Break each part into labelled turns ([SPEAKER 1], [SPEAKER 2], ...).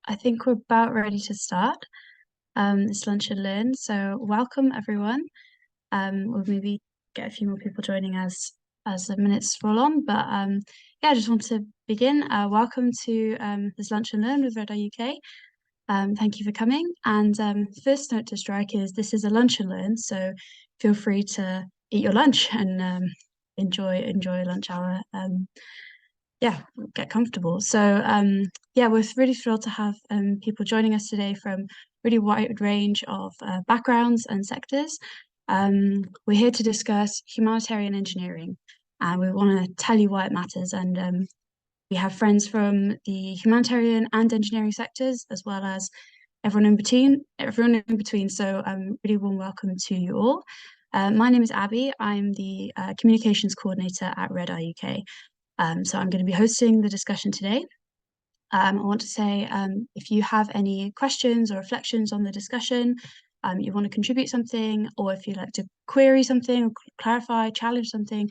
[SPEAKER 1] I think we're about ready to start this lunch and learn. So welcome everyone. We'll maybe get a few more people joining as the minutes roll on. But yeah, I just want to begin. Welcome to this lunch and learn with RedR UK. Thank you for coming. And first note to strike is this is a lunch and learn, so feel free to eat your lunch and enjoy lunch hour. Yeah, get comfortable. So yeah, we're really thrilled to have people joining us today from really wide range of backgrounds and sectors. We're here to discuss humanitarian engineering, and we want to tell you why it matters. And we have friends from the humanitarian and engineering sectors, as well as everyone in between. So really warm welcome to you all. My name is Abby. I'm the communications coordinator at RedR UK. So I'm going to be hosting the discussion today. I want to say if you have any questions or reflections on the discussion, you want to contribute something, or if you'd like to query something, or clarify, challenge something,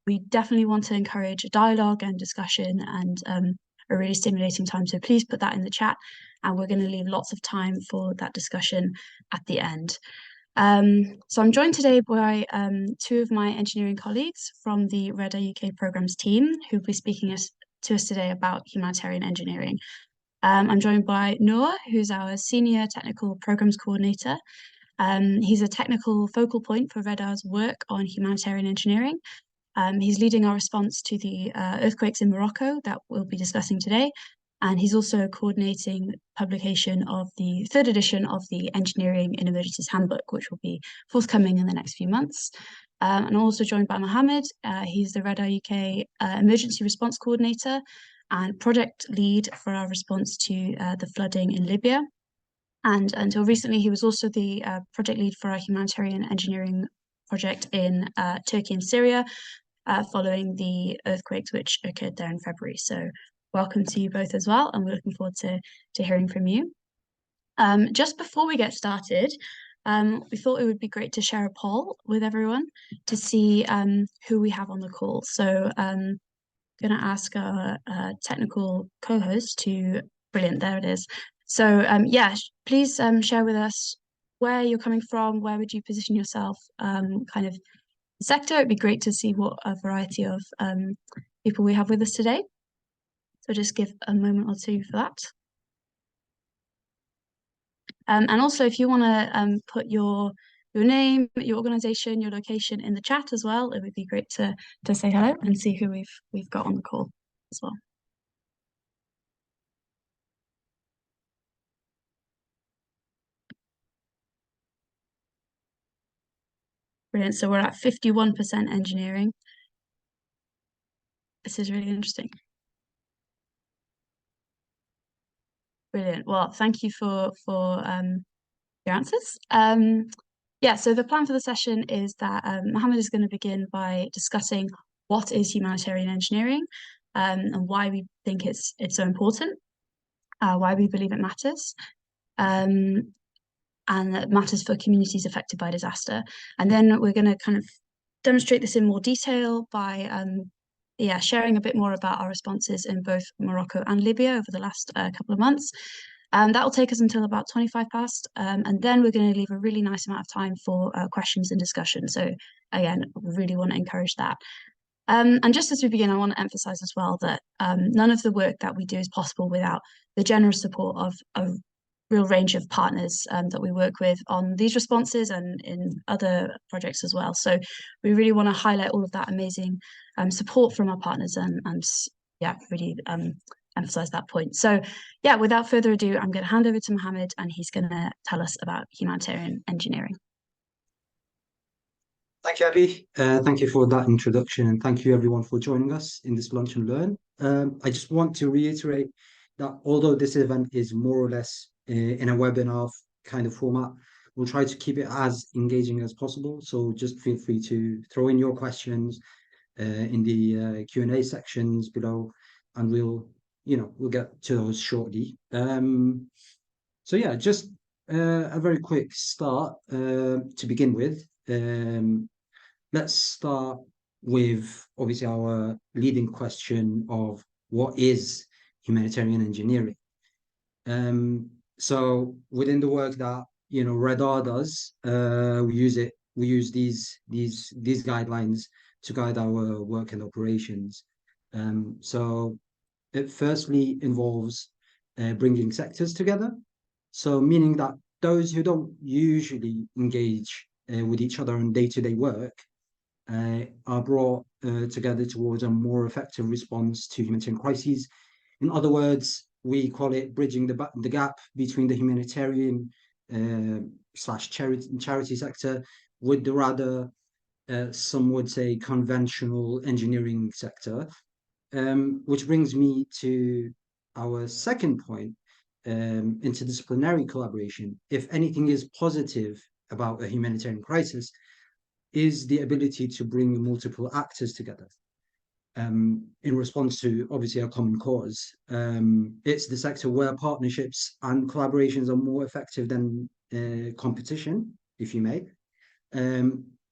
[SPEAKER 1] we definitely want to encourage dialogue and discussion and a really stimulating time. So please put that in the chat, and we're going to leave lots of time for that discussion at the end. So I'm joined today by two of my engineering colleagues from the RedR UK programs team who will be speaking to us today about humanitarian engineering. I'm joined by Noor, who's our senior technical programs coordinator. He's a technical focal point for RedR's work on humanitarian engineering. He's leading our response to the earthquakes in Morocco that we'll be discussing today. And he's also coordinating publication of the third edition of the Engineering in Emergencies Handbook, which will be forthcoming in the next few months. And I'm also joined by Mohammed. He's the RedR UK Emergency Response Coordinator and project lead for our response to the flooding in Libya. And until recently, he was also the project lead for our humanitarian engineering project in Turkey and Syria, following the earthquakes which occurred there in February. So welcome to you both as well, and we're looking forward to hearing from you. Just before we get started, we thought it would be great to share a poll with everyone to see who we have on the call. So I'm going to ask our technical co-host to, brilliant, there it is. So yeah, please share with us where you're coming from, where would you position yourself, kind of sector. It'd be great to see what a variety of people we have with us today. So just give a moment or two for that. And also, if you want to put your name, your organization, your location in the chat as well, it would be great to say hello and see who we've got on the call as well. Brilliant. So we're at 51% engineering. This is really interesting. Brilliant. Well, thank you for your answers. Yeah, so the plan for the session is that Mohammed is going to begin by discussing what is humanitarian engineering and why we think it's so important, why we believe it matters, and it matters for communities affected by disaster. And then we're going to kind of demonstrate this in more detail by yeah, sharing a bit more about our responses in both Morocco and Libya over the last couple of months. That will take us until about 25 past, and then we're going to leave a really nice amount of time for questions and discussion. So again, really want to encourage that. And just as we begin, I want to emphasize as well that none of the work that we do is possible without the generous support of a real range of partners that we work with on these responses and in other projects as well. So we really want to highlight all of that amazing support from our partners and yeah, really emphasize that point. So yeah, without further ado, I'm going to hand over to Mohammed and he's going to tell us about humanitarian engineering.
[SPEAKER 2] Thank you, Abby. Thank you for that introduction, and thank you everyone for joining us in this Lunch and Learn. I just want to reiterate that although this event is more or less in a webinar kind of format, we'll try to keep it as engaging as possible. So just feel free to throw in your questions in the Q&A sections below, and we'll get to those shortly. So yeah, just a very quick start to begin with. Let's start with obviously our leading question of what is humanitarian engineering. So within the work that RedR does, we use these guidelines to guide our work and operations. So it firstly involves bringing sectors together. So meaning that those who don't usually engage with each other in day-to-day work are brought together towards a more effective response to humanitarian crises. In other words, we call it bridging the gap between the humanitarian slash charity sector with the rather, some would say, conventional engineering sector. Which brings me to our second point, interdisciplinary collaboration. If anything is positive about a humanitarian crisis, is the ability to bring multiple actors together in response to obviously a common cause. It's the sector where partnerships and collaborations are more effective than competition, if you may.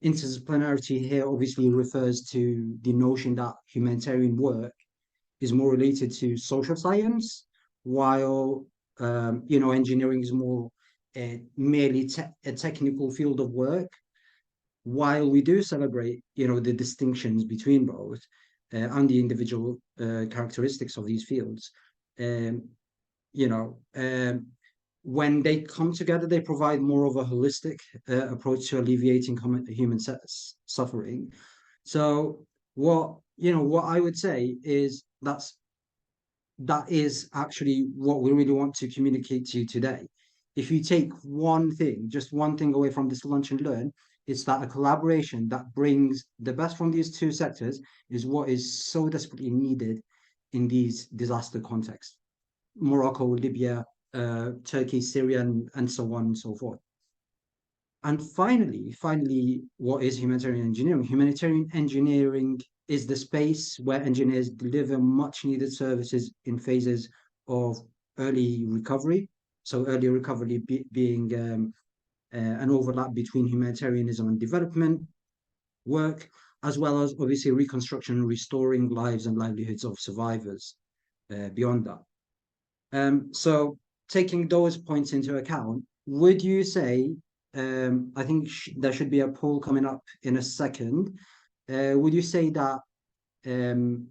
[SPEAKER 2] Interdisciplinarity here obviously refers to the notion that humanitarian work is more related to social science, while engineering is more merely a technical field of work. While we do celebrate, the distinctions between both and the individual characteristics of these fields, um, you know, um, when they come together, they provide more of a holistic approach to alleviating human suffering. So what I would say is that is actually what we really want to communicate to you today. If you take one thing, just one thing away from this lunch and learn, it's that a collaboration that brings the best from these two sectors is what is so desperately needed in these disaster contexts. Morocco, Libya, Turkey, Syria, and so on and so forth. And finally, what is humanitarian engineering? Humanitarian engineering is the space where engineers deliver much needed services in phases of early recovery. So early recovery being an overlap between humanitarianism and development work, as well as obviously reconstruction and restoring lives and livelihoods of survivors beyond that. So taking those points into account, would you say, I think there should be a poll coming up in a second. Would you say that, um,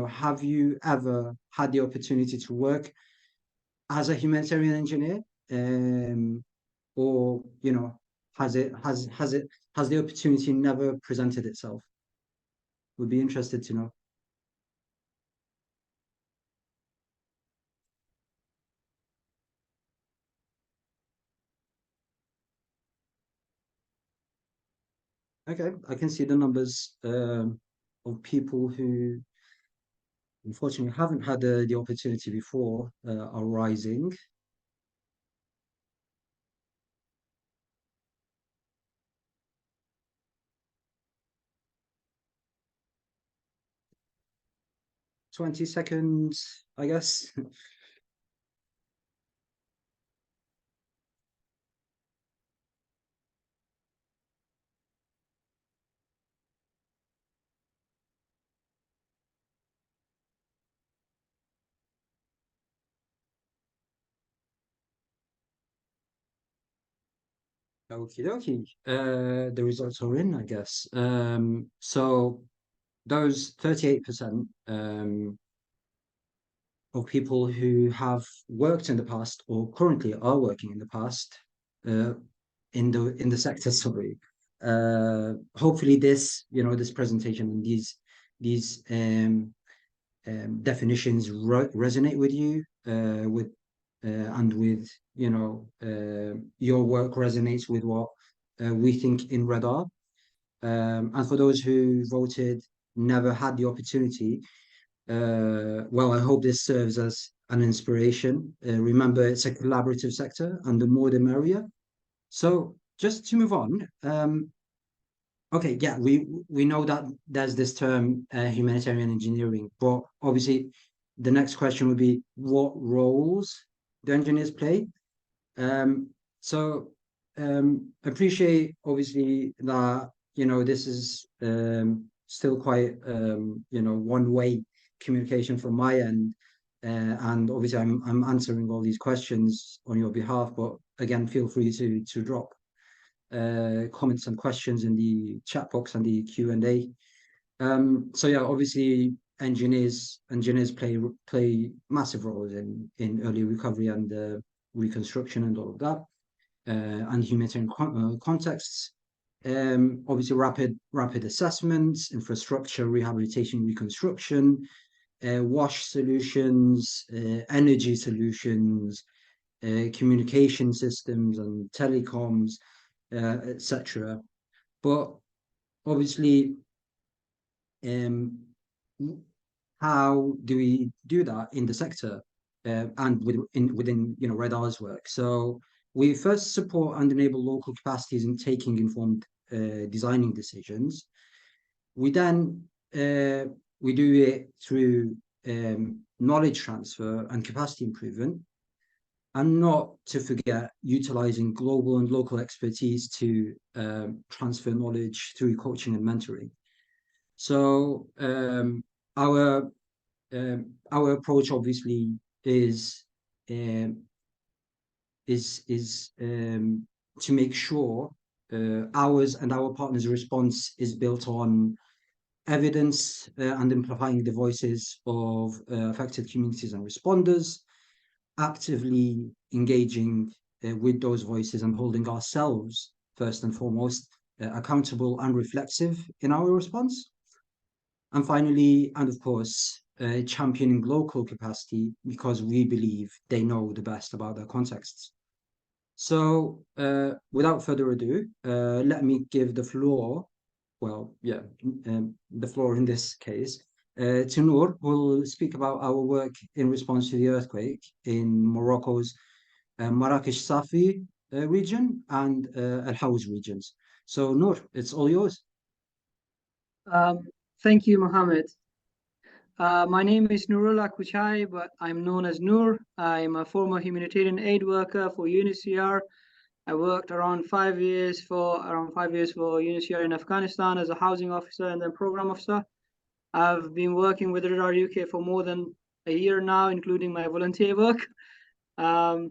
[SPEAKER 2] have you ever had the opportunity to work as a humanitarian engineer? Or, has the opportunity never presented itself? Would be interested to know. Okay, I can see the numbers of people who unfortunately haven't had the opportunity before are rising. 20 seconds, I guess. Okie dokie. The results are in, I guess. So those 38% of people who have worked in the past or currently are working in the past uh, in the sector, sorry. Hopefully this presentation and these definitions resonate with you with and with your work resonates with what we think in RedR. And for those who voted never had the opportunity, well, I hope this serves as an inspiration. Remember, it's a collaborative sector, and the more the merrier. So just to move on, okay, yeah, we know that there's this term humanitarian engineering, but obviously the next question would be what roles do engineers play? So appreciate obviously that this is still quite one way communication from my end. and obviously I'm answering all these questions on your behalf. But again, feel free to drop comments and questions in the chat box and the Q&A. So yeah, obviously engineers play massive roles in early recovery and reconstruction and all of that, and humanitarian contexts. Obviously, rapid assessments, infrastructure, rehabilitation, reconstruction, wash solutions, energy solutions, communication systems and telecoms, etc. But obviously, um, how do we do that in the sector and within RedR's work? So we first support and enable local capacities in taking informed designing decisions. We then we do it through knowledge transfer and capacity improvement, and not to forget utilizing global and local expertise to transfer knowledge through coaching and mentoring. So our approach obviously is um, to make sure ours and our partners' response is built on evidence and amplifying the voices of affected communities and responders, actively engaging with those voices and holding ourselves first and foremost accountable and reflexive in our response. And finally, and of course, championing local capacity because we believe they know the best about their contexts. So, without further ado, let me give the floor, the floor in this case, to Noor, who will speak about our work in response to the earthquake in Morocco's Marrakesh Safi region and Al Hawz regions. So, Noor, it's all yours.
[SPEAKER 3] Um, Thank you, Mohammed. My name is Nurullah Kuchai, but I'm known as Noor. I'm a former humanitarian aid worker for UNHCR. I worked around 5 years for UNHCR in Afghanistan as a housing officer and then program officer. I've been working with RedR UK for more than a year now, including my volunteer work. I'll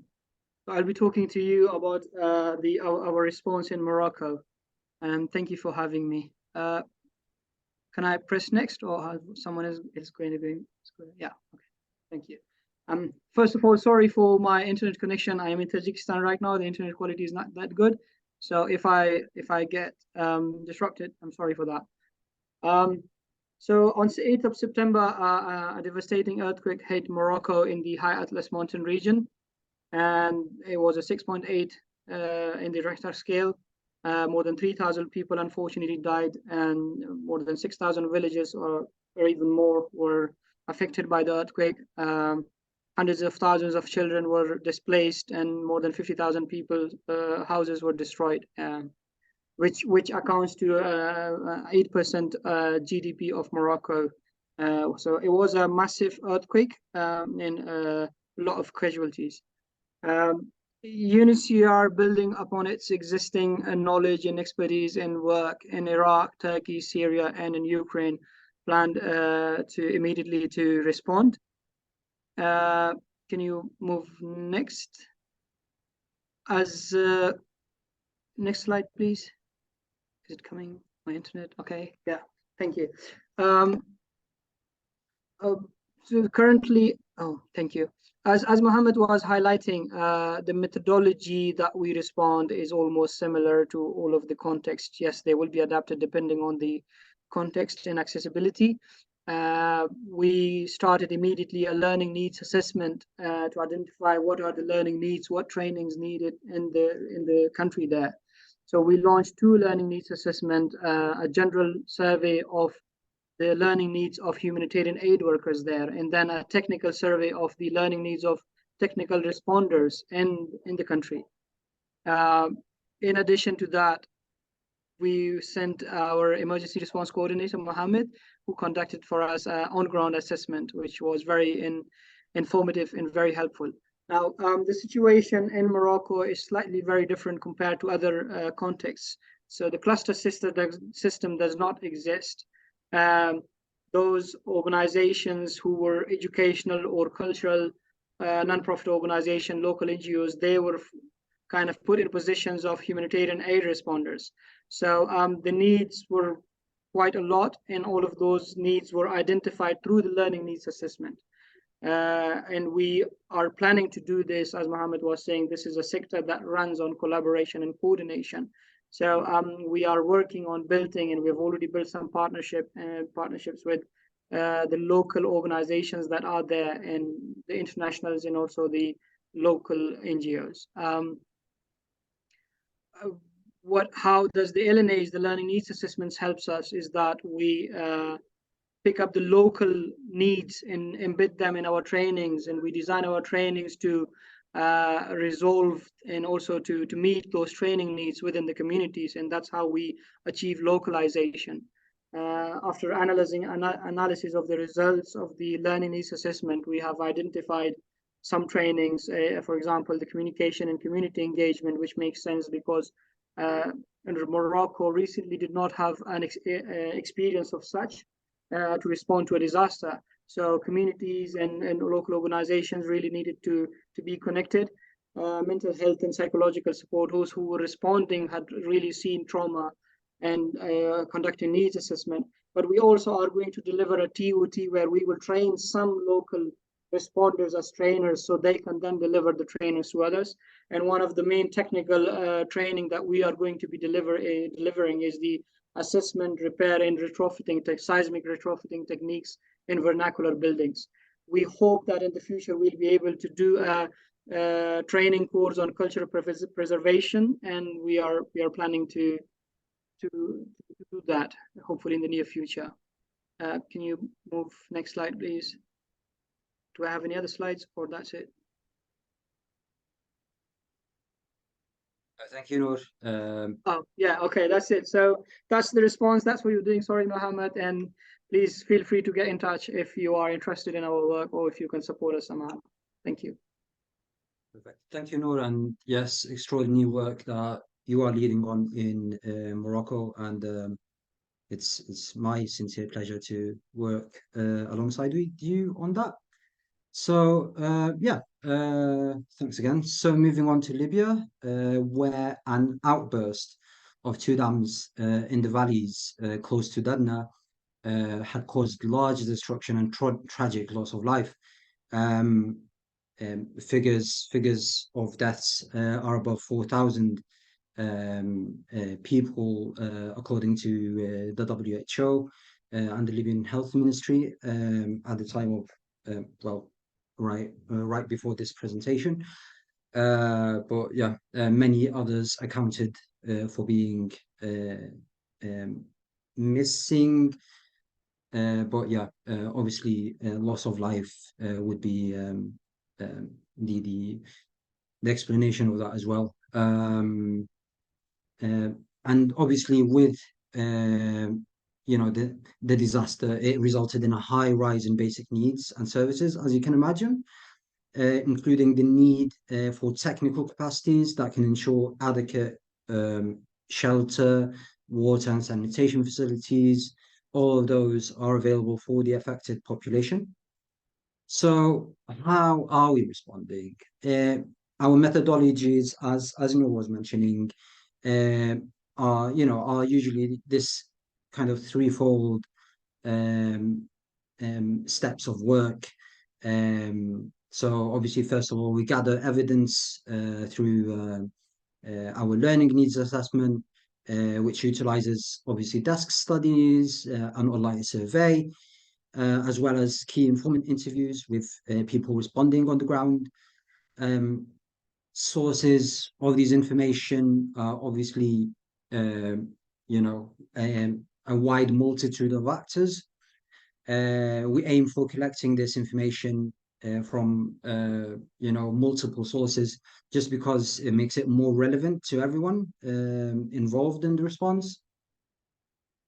[SPEAKER 3] be talking to you about our response in Morocco, and thank you for having me. Can I press next, or someone is going to be? Yeah. Okay. Thank you. First of all, sorry for my internet connection. I am in Tajikistan right now. The internet quality is not that good, so if I get disrupted, I'm sorry for that. So on the 8th of September, a devastating earthquake hit Morocco in the High Atlas mountain region, and it was a 6.8 in the Richter scale. More than 3,000 people unfortunately died, and more than 6,000 villages or even more were affected by the earthquake. Hundreds of thousands of children were displaced, and more than 50,000 people's houses were destroyed, which accounts to 8% GDP of Morocco. So it was a massive earthquake and a lot of casualties. UNHCR, building upon its existing knowledge and expertise in work in Iraq, Turkey, Syria, and in Ukraine, planned to immediately to respond. Can you move next? Next slide, please. Is it coming? My internet? Okay. Yeah. Thank you. So currently, thank you. As Mohammed was highlighting, the methodology that we respond is almost similar to all of the contexts. Yes, they will be adapted depending on the context and accessibility. We started immediately a learning needs assessment to identify what are the learning needs, what trainings needed in the country there. So we launched 2 learning needs assessment, a general survey of the learning needs of humanitarian aid workers there, and then a technical survey of the learning needs of technical responders in the country. In addition to that, we sent our emergency response coordinator, Mohammed, who conducted for us an on-ground assessment, which was very informative and very helpful. Now, the situation in Morocco is slightly very different compared to other contexts. So the cluster system does not exist. those organizations who were educational or cultural, non-profit organization, local NGOs, they were kind of put in positions of humanitarian aid responders. So the needs were quite a lot, and all of those needs were identified through the learning needs assessment. And we are planning to do this, as Mohammed was saying, this is a sector that runs on collaboration and coordination. So we are working on building, and we've already built some partnerships with the local organizations that are there, and the internationals, and also the local NGOs. How does the LNAs, the learning needs assessments, helps us is that we pick up the local needs and embed them in our trainings, and we design our trainings to resolve and also to meet those training needs within the communities, and that's how we achieve localization. After analysis of the results of the learning needs assessment, we have identified some trainings, for example, the communication and community engagement, which makes sense because Morocco recently did not have an experience of such to respond to a disaster. So communities and local organizations really needed to be connected. Mental health and psychological support, those who were responding had really seen trauma and conducting needs assessment. But we also are going to deliver a TOT where we will train some local responders as trainers, so they can then deliver the trainings to others. And one of the main technical training that we are going to be delivering is the assessment, repair, and retrofitting, seismic retrofitting techniques in vernacular buildings. We hope that in the future we'll be able to do a training course on cultural preservation, and we are planning to do that hopefully in the near future. Can you move next slide, please? Do I have any other slides, or that's it?
[SPEAKER 2] Thank you, Noor.
[SPEAKER 3] Oh, yeah, okay, that's it. So that's the response. That's what you're doing. Sorry, Mohammed. And please feel free to get in touch if you are interested in our work or if you can support us somehow. Thank you.
[SPEAKER 2] Perfect. Thank you, Noor. And yes, extraordinary work that you are leading on in Morocco. And it's my sincere pleasure to work alongside with you on that. So thanks again. So moving on to Libya, where an outburst of two dams in the valleys close to Derna had caused large destruction and tragic loss of life. Figures of deaths are above 4,000 people, according to the WHO and the Libyan Health Ministry at the time of right before this presentation. But yeah, many others accounted for being missing. But yeah, obviously, loss of life would be the explanation of that as well. And obviously, with the disaster, it resulted in a high rise in basic needs and services, as you can imagine, including the need for technical capacities that can ensure adequate shelter, water and sanitation facilities. All of those are available for the affected population. So how are we responding? Our methodologies, as Noor was mentioning, are usually this kind of threefold steps of work. So obviously, first of all, we gather evidence through our learning needs assessment, which utilizes obviously desk studies, an online survey, as well as key informant interviews with people responding on the ground. Sources of these information are obviously, a wide multitude of actors. We aim for collecting this information from multiple sources, just because it makes it more relevant to everyone involved in the response.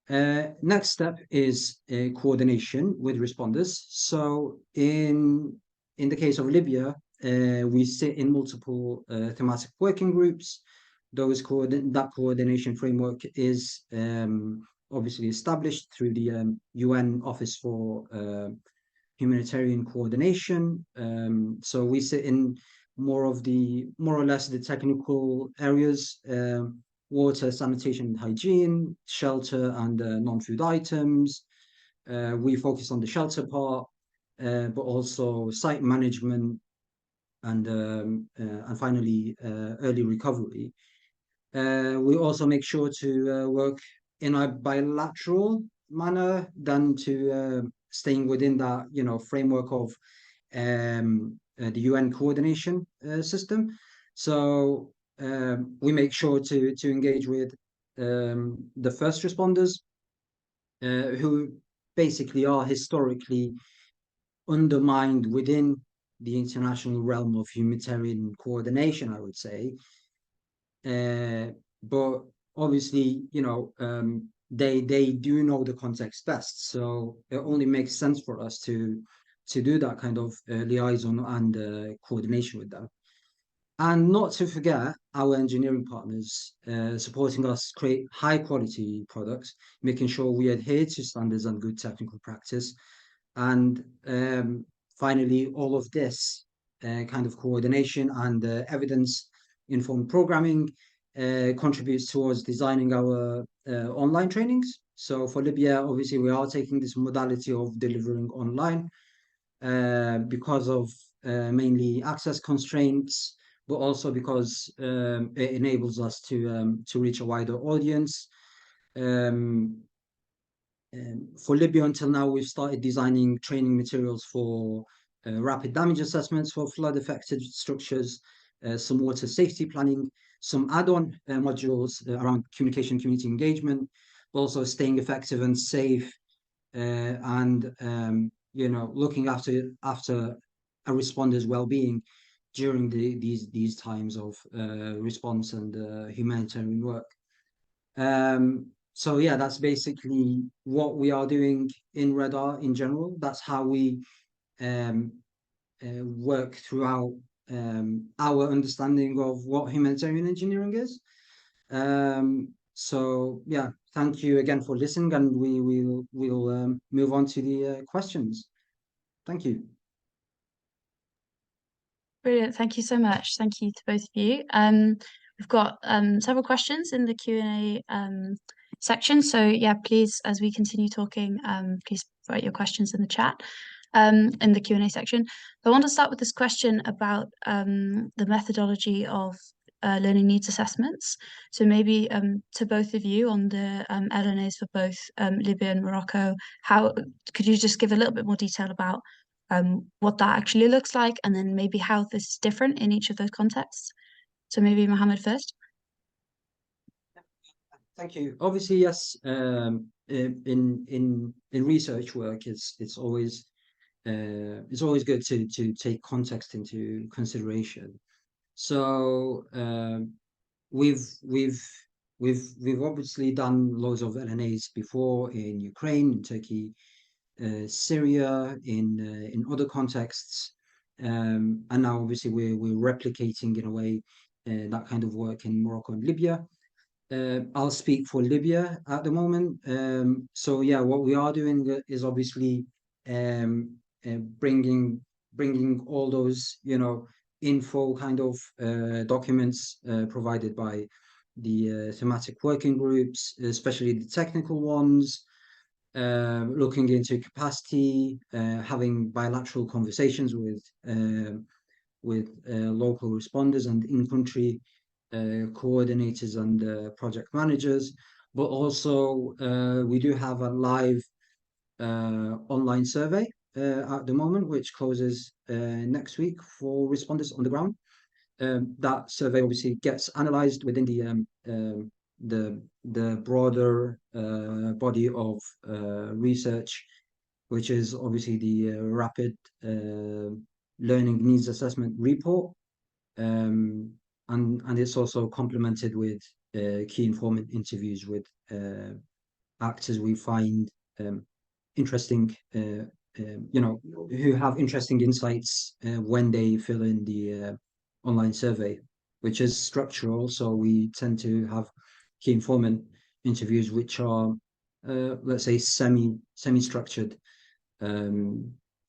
[SPEAKER 2] Next step is coordination with responders. So in the case of Libya, we sit in multiple thematic working groups. That coordination framework is obviously established through the UN Office for Humanitarian Coordination. So we sit in more or less the technical areas, water, sanitation, and hygiene, shelter, and non-food items. We focus on the shelter part, but also site management and finally early recovery. We also make sure to work in a bilateral manner than to staying within that framework of the UN coordination system. So we make sure to engage with the first responders who basically are historically undermined within the international realm of humanitarian coordination, I would say. But obviously, they do know the context best, so it only makes sense for us to do that kind of liaison and coordination with them. And not to forget our engineering partners supporting us create high quality products, making sure we adhere to standards and good technical practice. And finally, all of this kind of coordination and evidence informed programming contributes towards designing our online trainings. So for Libya, obviously, we are taking this modality of delivering online because of mainly access constraints, but also because it enables us to reach a wider audience. For Libya, until now, we've started designing training materials for rapid damage assessments for flood-affected structures, some water safety planning, some add-on modules around communication, community engagement, but also staying effective and safe, and looking after a responder's well-being during these times of response and humanitarian work. So yeah, that's basically what we are doing in RedR in general. That's how we work throughout our understanding of what humanitarian engineering is. So yeah, thank you again for listening, and we'll move on to the questions. Thank you.
[SPEAKER 1] Brilliant. Thank you so much. Thank you to both of you. We've got several questions in the Q&A section. So yeah, please, as we continue talking, please write your questions in the chat in the Q&A section. I want to start with this question about the methodology of learning needs assessments. So maybe to both of you on the LNAs for both Libya and Morocco, how could you just give a little bit more detail about what that actually looks like, and then maybe how this is different in each of those contexts? So maybe Mohammed first.
[SPEAKER 2] Thank you. Obviously, yes. In research work, it's always good to take context into consideration. So we've obviously done loads of LNAs before in Ukraine, in Turkey, Syria, in other contexts, and now obviously we're replicating in a way that kind of work in Morocco and Libya. I'll speak for Libya at the moment. So yeah, what we are doing is obviously bringing all those info kind of documents provided by the thematic working groups, especially the technical ones. Looking into capacity, having bilateral conversations with local responders and in-country coordinators and project managers, but also we do have a live online survey at the moment, which closes next week for responders on the ground. That survey obviously gets analyzed within the broader body of research, which is obviously the rapid learning needs assessment report, and it's also complemented with key informant interviews with actors we find interesting, who have interesting insights when they fill in the online survey, which is structural. So we tend to have key informant interviews, which are let's say semi-structured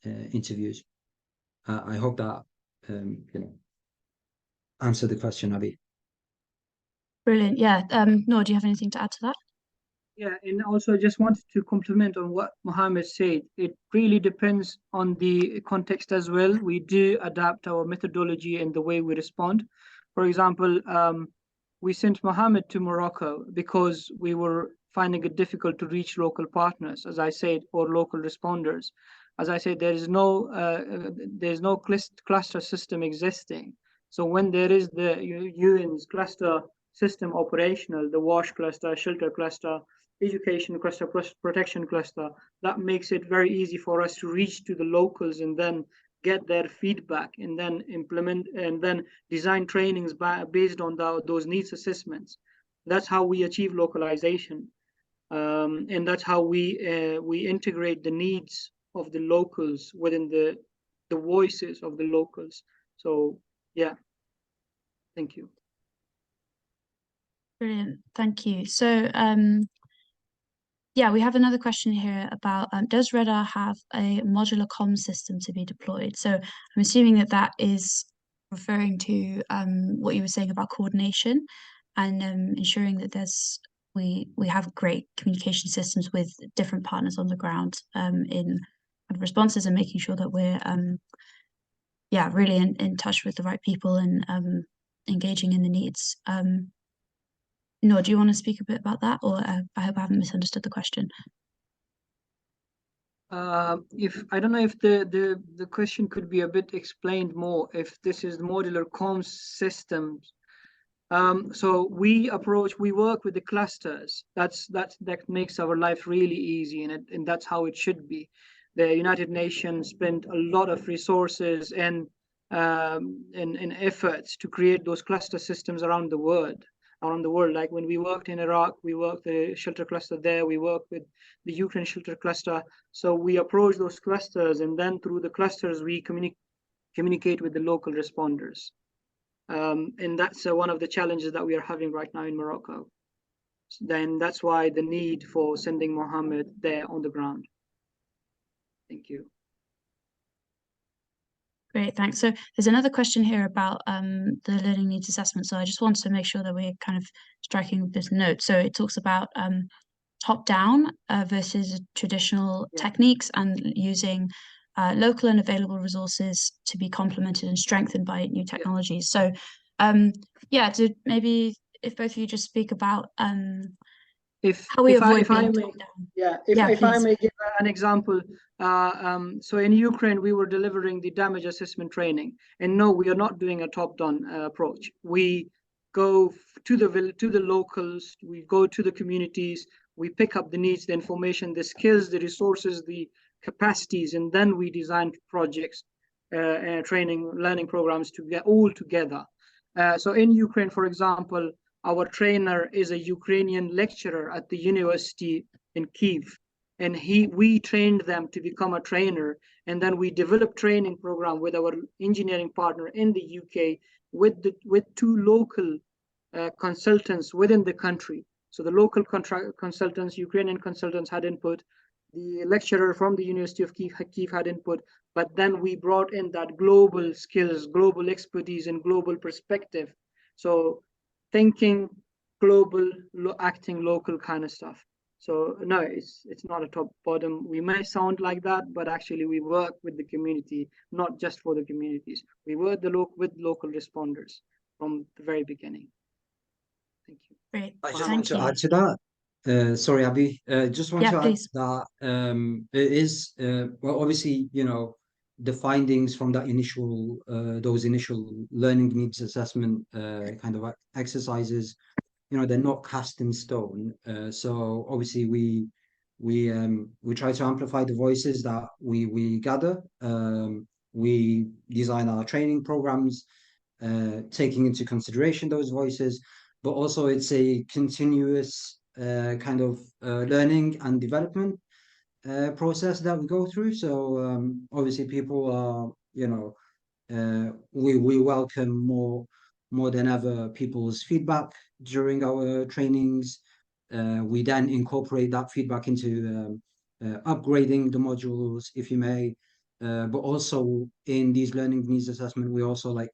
[SPEAKER 2] interviews. I hope that answered the question, Abby.
[SPEAKER 1] Brilliant. Yeah. Noor, do you have anything to add to that?
[SPEAKER 3] Yeah, and also I just wanted to compliment on what Mohammed said. It really depends on the context as well. We do adapt our methodology and the way we respond. For example, we sent Mohammed to Morocco because we were finding it difficult to reach local partners, as I said, or local responders. As I said, there's no cluster system existing. So when there is the UN's cluster system operational, the WASH cluster, shelter cluster, education cluster, protection cluster, that makes it very easy for us to reach to the locals and then get their feedback and then implement and then design trainings based on those needs assessments. That's how we achieve localization, and that's how we integrate the needs of the locals within the voices of the locals. So yeah, thank you.
[SPEAKER 1] Brilliant. Thank you. So, yeah, we have another question here about does RedR have a modular comm system to be deployed? So I'm assuming that that is referring to what you were saying about coordination and ensuring that we have great communication systems with different partners on the ground in responses and making sure that we're yeah, really in touch with the right people and engaging in the needs. Noor, do you want to speak a bit about that, or I hope I haven't misunderstood the question.
[SPEAKER 3] If I don't know if the question could be a bit explained more, if this is the modular comms systems. So we work with the clusters. That makes our life really easy, and that's how it should be. The United Nations spent a lot of resources and efforts to create those cluster systems around the world. Like when we worked in Iraq, we worked the shelter cluster there. We worked with the Ukraine shelter cluster. So we approach those clusters, and then through the clusters we communicate with the local responders. And that's one of the challenges that we are having right now in Morocco. Then that's why the need for sending Mohammed there on the ground. Thank you.
[SPEAKER 1] Great, thanks. So there's another question here about the learning needs assessment. So I just want to make sure that we're kind of striking this note. So it talks about top-down versus traditional techniques and using local and available resources to be complemented and strengthened by new technologies. So yeah, maybe if both of you just speak about how we avoid being top-down.
[SPEAKER 3] If I may give an example. So in Ukraine, we were delivering the damage assessment training. And no, we are not doing a top-down approach. We go to the locals, we go to the communities, we pick up the needs, the information, the skills, the resources, the capacities, and then we design projects, training, learning programs to get all together. So in Ukraine, for example, our trainer is a Ukrainian lecturer at the university in Kyiv, and we trained them to become a trainer, and then we developed training program with our engineering partner in the UK with two local consultants within the country. So the local consultants, Ukrainian consultants, had input. The lecturer from the University of Kyiv had input, but then we brought in that global skills, global expertise, and global perspective. So thinking global, acting local kind of stuff. So no, it's not a top bottom. We may sound like that, but actually we work with the community, not just for the communities. We work with local responders from the very beginning. Thank you.
[SPEAKER 1] Great.
[SPEAKER 2] I just want to add to that. Sorry, Abby. Just want to add that it is well, obviously, the findings from that those initial learning needs assessment kind of exercises, they're not cast in stone. So obviously we try to amplify the voices that we gather. We design our training programs, taking into consideration those voices, but also it's a continuous kind of learning and development process that we go through. So obviously people are, we welcome more than ever people's feedback during our trainings. We then incorporate that feedback into upgrading the modules, if you may. But also in these learning needs assessment, we also like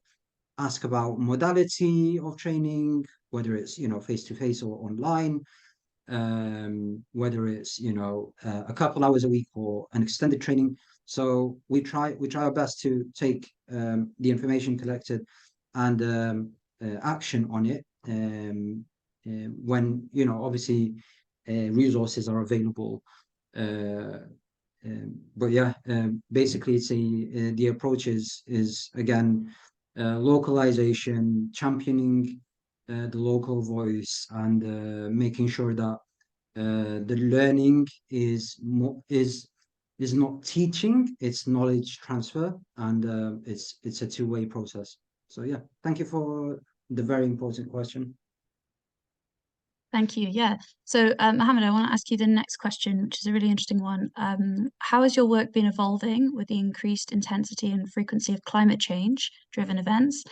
[SPEAKER 2] ask about modality of training, whether it's, you know, face-to-face or online, whether it's, you know, a couple hours a week or an extended training. So we try our best to take the information collected and action on it when, you know, obviously resources are available. But yeah, basically, it's the approach is again localization, championing the local voice, and making sure that the learning is not teaching, it's knowledge transfer, and it's a two-way process. So yeah, thank you for the very important question.
[SPEAKER 1] Thank you. Yeah. So, Mohammed, I want to ask you the next question, which is a really interesting one. How has your work been evolving with the increased intensity and frequency of climate change driven events?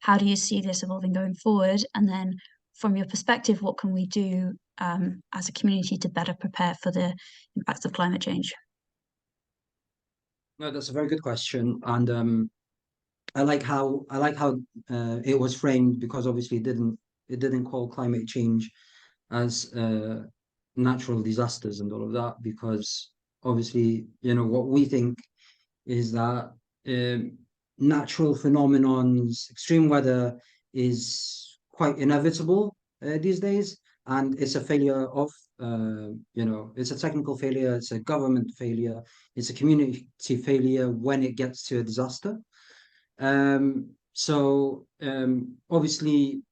[SPEAKER 1] How do you see this evolving going forward? And then, from your perspective, what can we do as a community to better prepare for the impacts of climate change?
[SPEAKER 2] No, that's a very good question, and I like how it was framed, because obviously it didn't call climate change as natural disasters and all of that, because obviously, you know, what we think is that natural phenomenons, extreme weather, is quite inevitable these days, and it's a failure of you know, it's a technical failure, it's a government failure, it's a community failure when it gets to a disaster. Obviously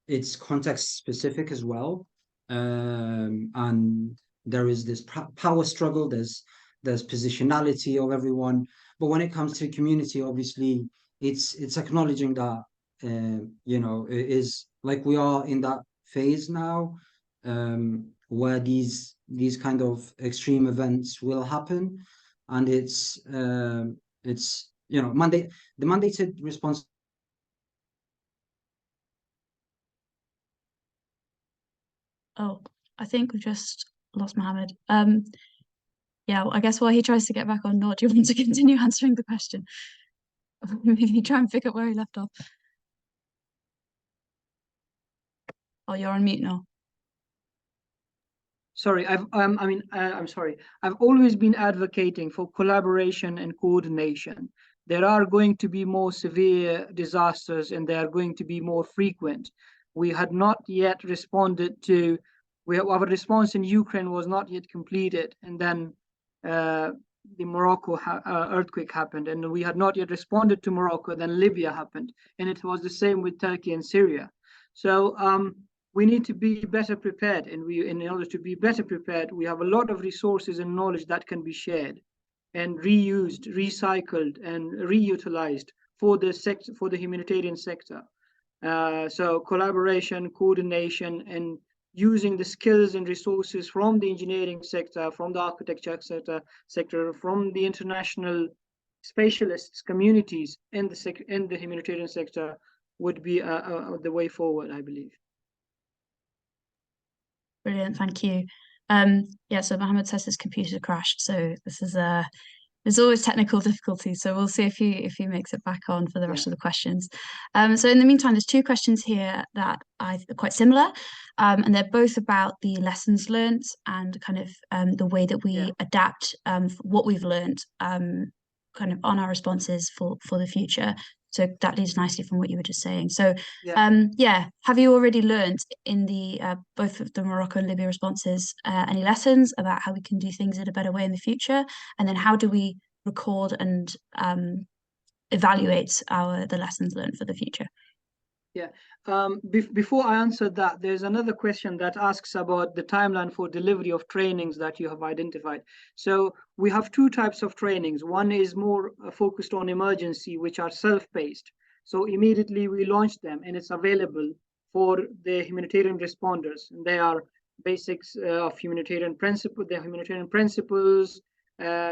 [SPEAKER 2] it's context specific as well. And there is this power struggle, there's positionality of everyone. But when it comes to community, obviously it's acknowledging that you know, it is like we are in that phase now, where these kind of extreme events will happen, and it's you know, the mandated response.
[SPEAKER 1] Oh, I think we just lost Mohammed. Yeah, well, I guess while he tries to get back on, Nor, do you want to continue answering the question? Maybe try and pick up where he left off. Oh, you're on mute now.
[SPEAKER 3] Sorry, I'm sorry. I've always been advocating for collaboration and coordination. There are going to be more severe disasters, and they are going to be more frequent. We had not yet responded to, our response in Ukraine was not yet completed, and then the Morocco earthquake happened, and we had not yet responded to Morocco. Then Libya happened, and it was the same with Turkey and Syria. So we need to be better prepared, and in order to be better prepared, we have a lot of resources and knowledge that can be shared and reused, recycled, and reutilized for the sector, for the humanitarian sector. So collaboration, coordination, and using the skills and resources from the engineering sector, from the architecture sector, from the international specialists, communities in the humanitarian sector would be the way forward, I believe.
[SPEAKER 1] Brilliant, thank you. Yeah, so Mohammed says his computer crashed, so this is there's always technical difficulties, so we'll see if he makes it back on for the rest of the questions. So in the meantime, there's two questions here that are quite similar, and they're both about the lessons learned and kind of the way that we adapt what we've learned kind of on our responses for the future. So that leads nicely from what you were just saying. So have you already learned in the both of the Morocco and Libya responses any lessons about how we can do things in a better way in the future? And then how do we record and evaluate the lessons learned for the future?
[SPEAKER 3] Yeah. Before I answer that, there's another question that asks about the timeline for delivery of trainings that you have identified. So we have two types of trainings. One is more focused on emergency, which are self-paced. So immediately we launch them, and it's available for the humanitarian responders. And they are basics of humanitarian principles,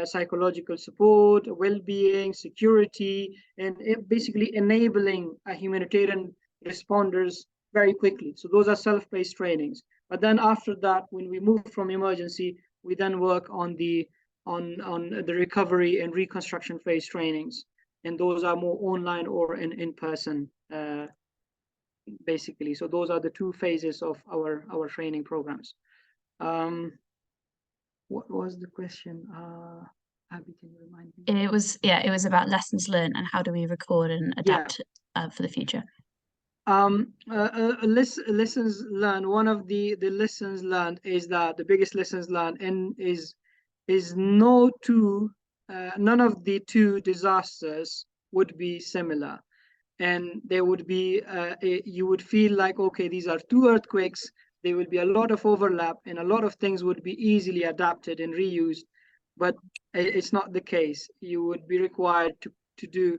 [SPEAKER 3] psychological support, well-being, security, and basically enabling a humanitarian responders very quickly. So those are self-paced trainings. But then after that, when we move from emergency, we then work on the recovery and reconstruction phase trainings, and those are more online or in person, basically. So those are the two phases of our training programs. What was the question? Abby, can you remind me?
[SPEAKER 1] It was about lessons learned and how do we record and adapt for the future.
[SPEAKER 3] Lessons learned. One of the lessons learned is that the biggest lessons learned is none of the two disasters would be similar, and there would be you would feel like, okay, these are two earthquakes. There will be a lot of overlap, and a lot of things would be easily adapted and reused, but it's not the case. You would be required to do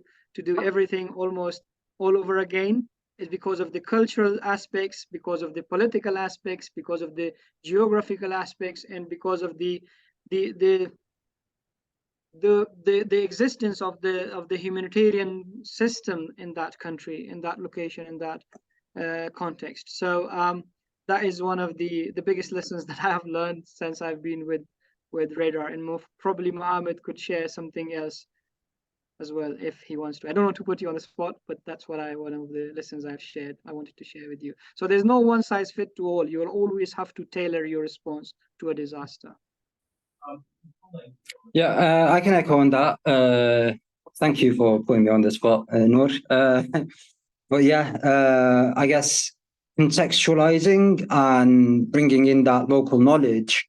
[SPEAKER 3] everything almost all over again. It's because of the cultural aspects, because of the political aspects, because of the geographical aspects, and because of the existence of the humanitarian system in that country, in that location, in that context. So that is one of the biggest lessons that I have learned since I've been with RedR, and probably Mohammed could share something else as well if he wants to. I don't want to put you on the spot, but that's one of the lessons I wanted to share with you. So there's no one size fit to all. You'll always have to tailor your response to a disaster.
[SPEAKER 2] Yeah, I can echo on that. Thank you for putting me on the spot, Noor. But yeah, I guess contextualizing and bringing in that local knowledge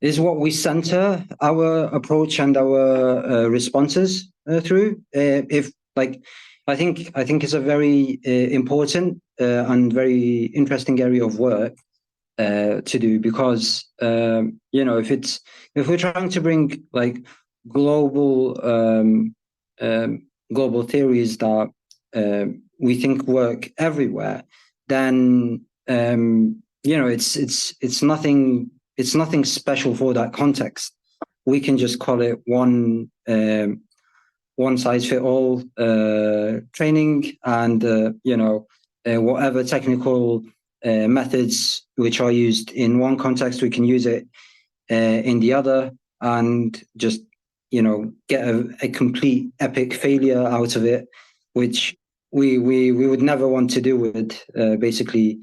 [SPEAKER 2] is what we center our approach and our responses through. I think it's a very important and very interesting area of work to do, because if we're trying to bring like global theories that we think work everywhere, then it's nothing special for that context. We can just call it one size fit all training, and whatever technical methods which are used in one context, we can use it in the other, and just get a complete epic failure out of it, which we would never want to do with basically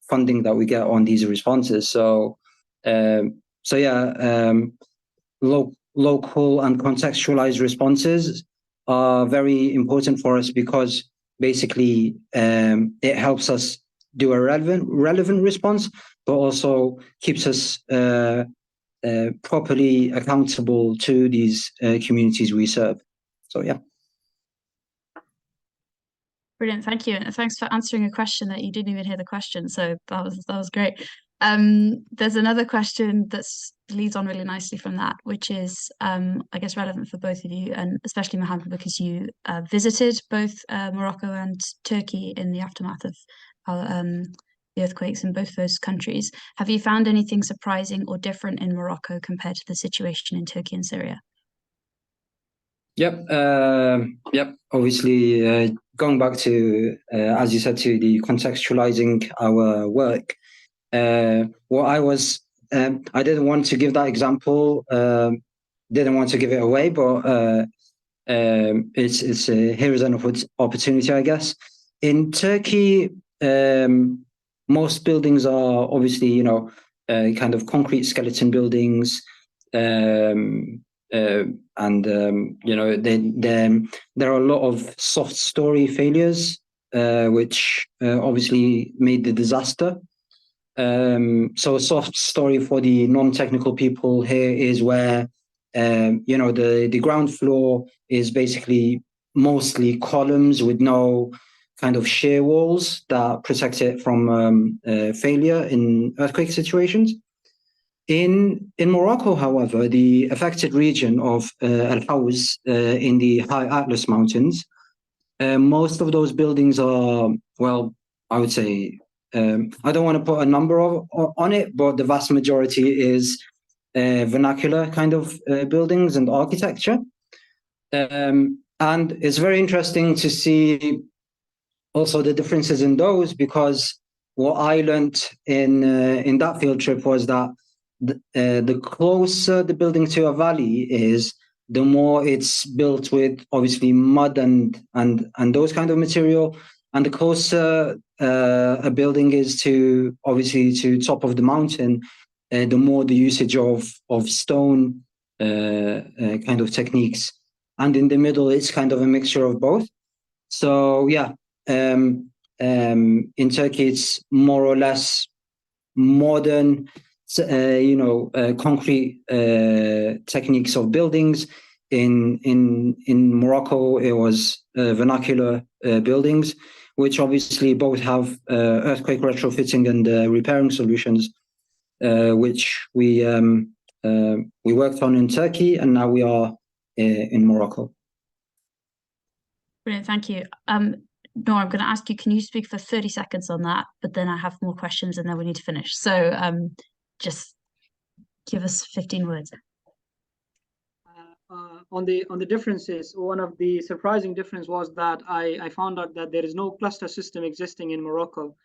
[SPEAKER 2] funding that we get on these responses. So local and contextualized responses are very important for us, because basically it helps us do a relevant response, but also keeps us properly accountable to these communities we serve. So yeah.
[SPEAKER 1] Brilliant, thank you, and thanks for answering a question that you didn't even hear the question. So that was great. There's another question that leads on really nicely from that, which is I guess relevant for both of you, and especially Mohammed, because you visited both Morocco and Turkey in the aftermath of the earthquakes in both those countries. Have you found anything surprising or different in Morocco compared to the situation in Turkey and Syria?
[SPEAKER 2] Yep. Obviously, going back to, as you said, to the contextualizing our work. What I didn't want to give that example, didn't want to give it away, but it's here's an opportunity, I guess. In Turkey, most buildings are obviously, kind of concrete skeleton buildings, and there are a lot of soft story failures, which obviously made the disaster. So a soft story for the non-technical people here is where the ground floor is basically mostly columns with no kind of shear walls that protect it from failure in earthquake situations. In Morocco, however, the affected region of Al Haws in the High Atlas Mountains, most of those buildings are, well, I would say, I don't want to put a number on it, but the vast majority is vernacular kind of buildings and architecture. And it's very interesting to see also the differences in those, because what I learned in that field trip was that the closer the building to a valley is, the more it's built with obviously mud and those kind of material, and the closer a building is to obviously to top of the mountain, the more the usage of stone kind of techniques, and in the middle it's kind of a mixture of both. So yeah, in Turkey it's more or less modern, concrete techniques of buildings. In Morocco, it was vernacular buildings, which obviously both have earthquake retrofitting and repairing solutions, which we worked on in Turkey, and now we are in Morocco.
[SPEAKER 1] Brilliant, thank you. Nora, I'm going to ask you, can you speak for 30 seconds on that? But then I have more questions and then we need to finish. So just give us 15 words.
[SPEAKER 3] On the differences, one of the surprising difference was that I found out that there is no cluster system existing in Morocco,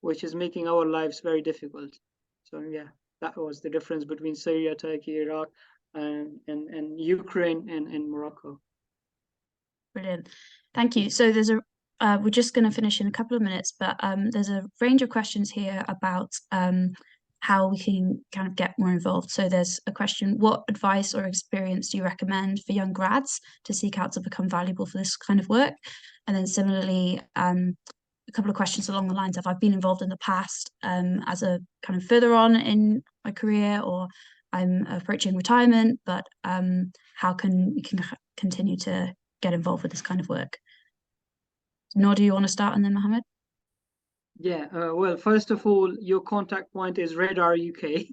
[SPEAKER 3] which is making our lives very difficult. So yeah, that was the difference between Syria, Turkey, Iraq, and Ukraine and Morocco.
[SPEAKER 1] Brilliant, thank you. So there's a we're just going to finish in a couple of minutes, but there's a range of questions here about how we can kind of get more involved. So there's a question: what advice or experience do you recommend for young grads to seek out to become valuable for this kind of work? And then similarly, a couple of questions along the lines of, I've been involved in the past as a kind of further on in my career, or I'm approaching retirement, but how can we continue to get involved with this kind of work? Nor, do you want to start, and then Mohammed?
[SPEAKER 3] Yeah, well, first of all, your contact point is RedR UK,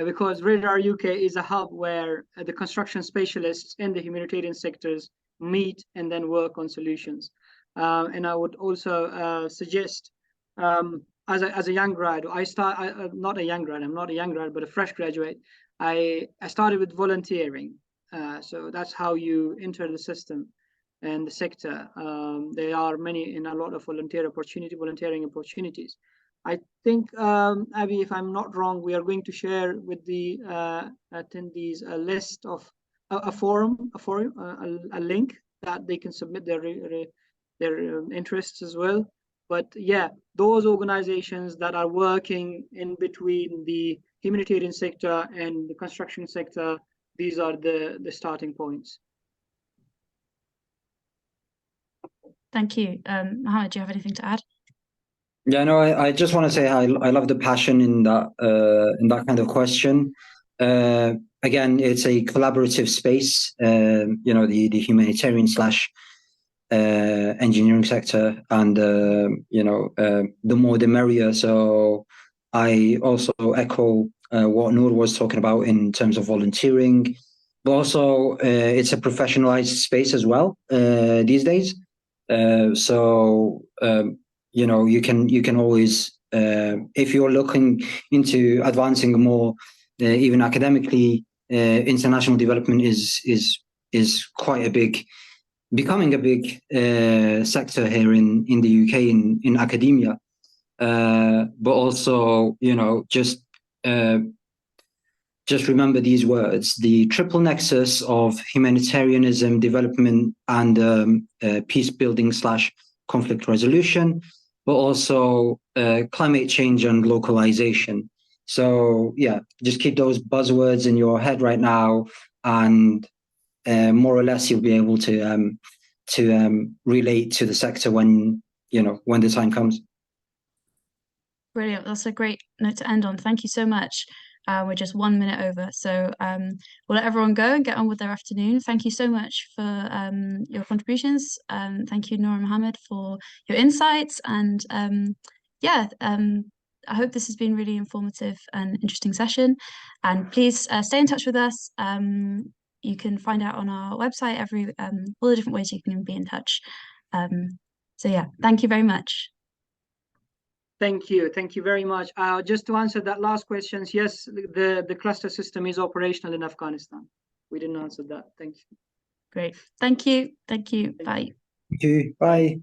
[SPEAKER 3] because RedR UK is a hub where the construction specialists in the humanitarian sectors meet and then work on solutions. And I would also suggest, as a young grad, not a young grad, I'm not a young grad, but a fresh graduate, I started with volunteering. So that's how you enter the system and the sector. There are a lot of volunteering opportunities. I think, Abby, if I'm not wrong, we are going to share with the attendees a list of a link that they can submit their interests as well. But yeah, those organizations that are working in between the humanitarian sector and the construction sector, these are the starting points.
[SPEAKER 1] Thank you. Mohammed, do you have anything to add?
[SPEAKER 2] Yeah, no, I just want to say I love the passion in that kind of question. Again, it's a collaborative space. The humanitarian / engineering sector, and the more the merrier. So I also echo what Noor was talking about in terms of volunteering, but also it's a professionalized space as well these days. You can always, if you're looking into advancing more, even academically, international development is quite becoming a big sector here in the UK in academia. But also, just remember these words: the triple nexus of humanitarianism, development, and peace building / conflict resolution, but also climate change and localization. So yeah, just keep those buzzwords in your head right now, and more or less you'll be able to relate to the sector when the time comes.
[SPEAKER 1] Brilliant. That's a great note to end on. Thank you so much. We're just 1 minute over, so we'll let everyone go and get on with their afternoon. Thank you so much for your contributions. Thank you, Noor and Mohammed, for your insights. And I hope this has been really informative and interesting session. And please stay in touch with us. You can find out on our website all the different ways you can be in touch. So yeah, thank you very much.
[SPEAKER 3] Thank you very much. Just to answer that last question, yes, the cluster system is operational in Afghanistan. We didn't answer that. Thank you.
[SPEAKER 1] Great. Thank you. Bye.
[SPEAKER 2] Thank you. Bye.